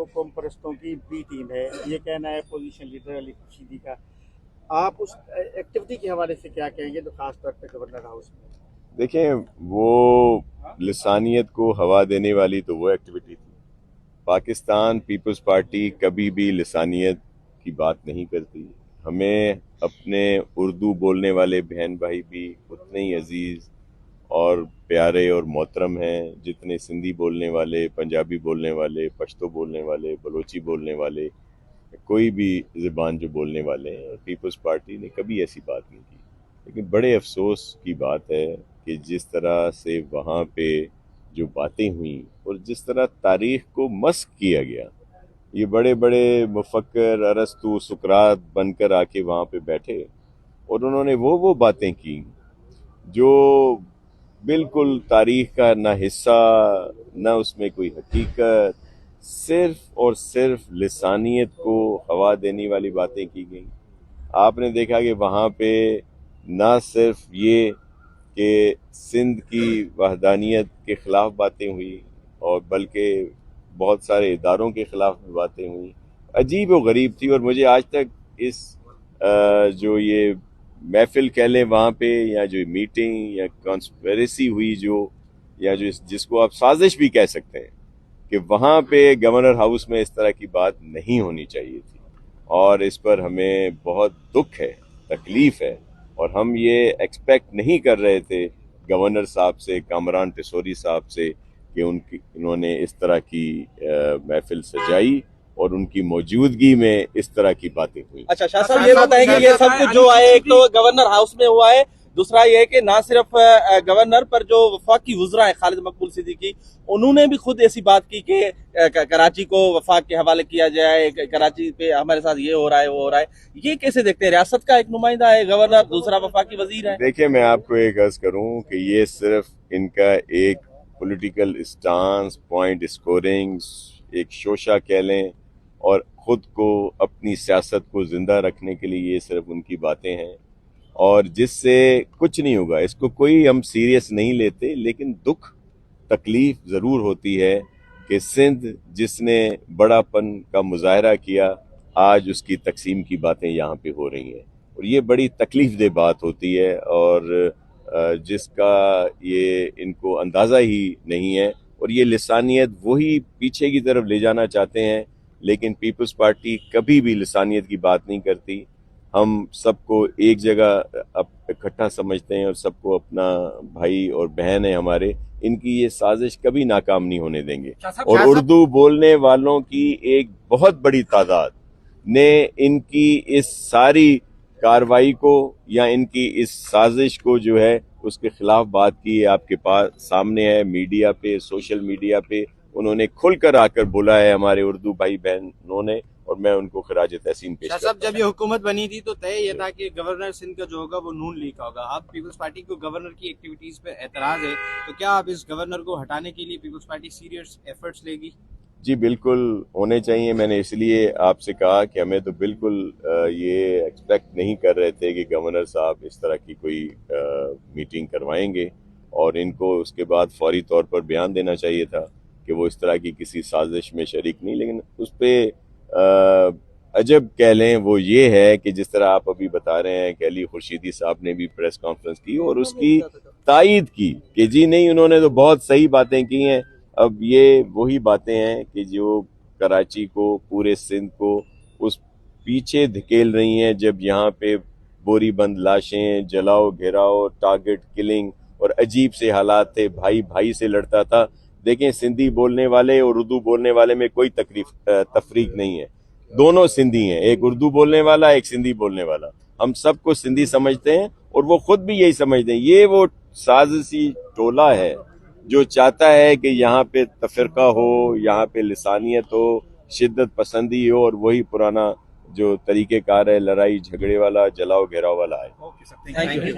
कौम परस्तों की B team है, ये कहना है पोजीशन लीडर अली खुर्शीदी का। आप उस एक्टिविटी के हवाले से क्या कहेंगे जो खास तौर पे गवर्नर हाउस में? देखें, वो लिसानियत को हवा देने वाली तो वो एक्टिविटी थी। पाकिस्तान पीपल्स पार्टी कभी भी लिसानियत की बात नहीं करती। हमें अपने उर्दू बोलने वाले बहन भाई भी उतने ही अजीज और प्यारे और मोहतरम हैं जितने सिंधी बोलने वाले, पंजाबी बोलने वाले, पश्तो बोलने वाले, बलोची बोलने वाले, कोई भी ज़बान जो बोलने वाले हैं। पीपल्स पार्टी ने कभी ऐसी बात नहीं की। लेकिन बड़े अफसोस की बात है कि जिस तरह से वहाँ पे जो बातें हुई और जिस तरह तारीख़ को मस्क किया गया, ये बड़े बड़े मुफक्कर अरस्तु सुकरात बनकर आके वहाँ पे बैठे और उन्होंने वो बातें की जो बिल्कुल तारीख़ का ना हिस्सा, ना उसमें कोई हकीकत, सिर्फ और सिर्फ लिसानियत को हवा देने वाली बातें की गई। आपने देखा कि वहाँ पे ना सिर्फ ये कि सिंध की वहदानियत के ख़िलाफ़ बातें हुई और बल्कि बहुत सारे इदारों के ख़िलाफ़ भी बातें हुई। अजीब व गरीब थी। और मुझे आज तक इस जो ये महफिल कह लें वहाँ पे, या जो मीटिंग या कॉन्स्पिरेसी हुई जो, या जो जिसको आप साजिश भी कह सकते हैं, कि वहाँ पे गवर्नर हाउस में इस तरह की बात नहीं होनी चाहिए थी। और इस पर हमें बहुत दुख है, तकलीफ़ है, और हम ये एक्सपेक्ट नहीं कर रहे थे गवर्नर साहब से, कामरान टिसोरी साहब से, कि इन्होंने इस तरह की महफिल सजाई और उनकी मौजूदगी में इस तरह की बातें हुई। अच्छा शाह साहब, ये बताएंगे ये सब कुछ जो आए, एक तो गवर्नर हाउस में हुआ है, दूसरा ये है कि ना सिर्फ गवर्नर पर जो वफाकी वज़रा है खालिद मकबूल सिद्दीकी, उन्होंने भी खुद ऐसी बात की कि कराची को वफाक के हवाले किया जाए, कराची पे हमारे साथ ये हो रहा है वो हो रहा है। ये कैसे देखते हैं? रियासत का एक नुमाइंदा है गवर्नर, दूसरा वफाकी वजीर है। देखिए, मैं आपको एक अर्ज करूं कि ये सिर्फ इनका एक पॉलिटिकल स्टांस, पॉइंट स्कोरिंग, एक शोशा कह लें, और खुद को अपनी सियासत को जिंदा रखने के लिए ये सिर्फ उनकी बातें हैं, और जिससे कुछ नहीं होगा। इसको कोई हम सीरियस नहीं लेते, लेकिन दुख तकलीफ ज़रूर होती है कि सिंध जिसने बड़ापन का मुजाहरा किया, आज उसकी तकसीम की बातें यहाँ पे हो रही हैं, और ये बड़ी तकलीफ दे बात होती है, और जिसका ये इनको अंदाज़ा ही नहीं है। और ये लिसानियत वही पीछे की तरफ ले जाना चाहते हैं, लेकिन पीपल्स पार्टी कभी भी लिसानियत की बात नहीं करती। हम सबको एक जगह इकट्ठा समझते हैं और सबको अपना भाई और बहन है हमारे। इनकी ये साजिश कभी नाकाम नहीं होने देंगे। और उर्दू बोलने वालों की एक बहुत बड़ी तादाद ने इनकी इस सारी कार्रवाई को या इनकी इस साजिश को जो है उसके खिलाफ बात की है। आपके पास सामने है, मीडिया पे, सोशल मीडिया पे उन्होंने खुलकर आकर बोला है हमारे उर्दू भाई बहनों ने, और मैं उनको खिराज तहसीन पेश करता हूं। जब ये हुकूमत बनी थी तो तय ये था कि गवर्नर सिंध का जो होगा वो नून लीग का होगा। अब पीपल्स पार्टी को गवर्नर की एक्टिविटीज पे एतराज है, तो क्या आप इस गवर्नर को हटाने के लिए पीपल्स पार्टी सीरियस एफर्ट्स लेगी? जी बिल्कुल होने चाहिए। मैंने इसलिए आपसे कहा कि हमें तो बिल्कुल ये एक्सपेक्ट नहीं कर रहे थे कि गवर्नर साहब इस तरह की कोई मीटिंग करवाएंगे, और इनको उसके बाद फौरी तौर पर बयान देना चाहिए था कि वो इस तरह की किसी साजिश में शरीक नहीं। लेकिन उस पर अजब कह लें वो ये है कि जिस तरह आप अभी बता रहे हैं कि अली खुर्शीदी साहब ने भी प्रेस कॉन्फ्रेंस की और उसकी तायद की कि जी नहीं, उन्होंने तो बहुत सही बातें की हैं। अब ये वही बातें हैं कि जो कराची को, पूरे सिंध को उस पीछे धकेल रही हैं, जब यहाँ पे बोरी बंद लाशें, जलाओ घेराओ, टारगेट किलिंग और अजीब से हालात थे, भाई भाई से लड़ता था। देखें, सिंधी बोलने वाले और उर्दू बोलने वाले में कोई तफरीक नहीं है, दोनों सिंधी हैं, एक उर्दू बोलने वाला, एक सिंधी बोलने वाला। हम सबको सिंधी समझते हैं और वो खुद भी यही समझते हैं। ये वो साजिशी टोला है जो चाहता है कि यहाँ पे तफरका हो, यहाँ पे लिसानियत हो, शिद्दत पसंदी हो, और वही पुराना जो तरीक़ेकार है लड़ाई झगड़े वाला, जलाओ घेराव वाला है। Thank you.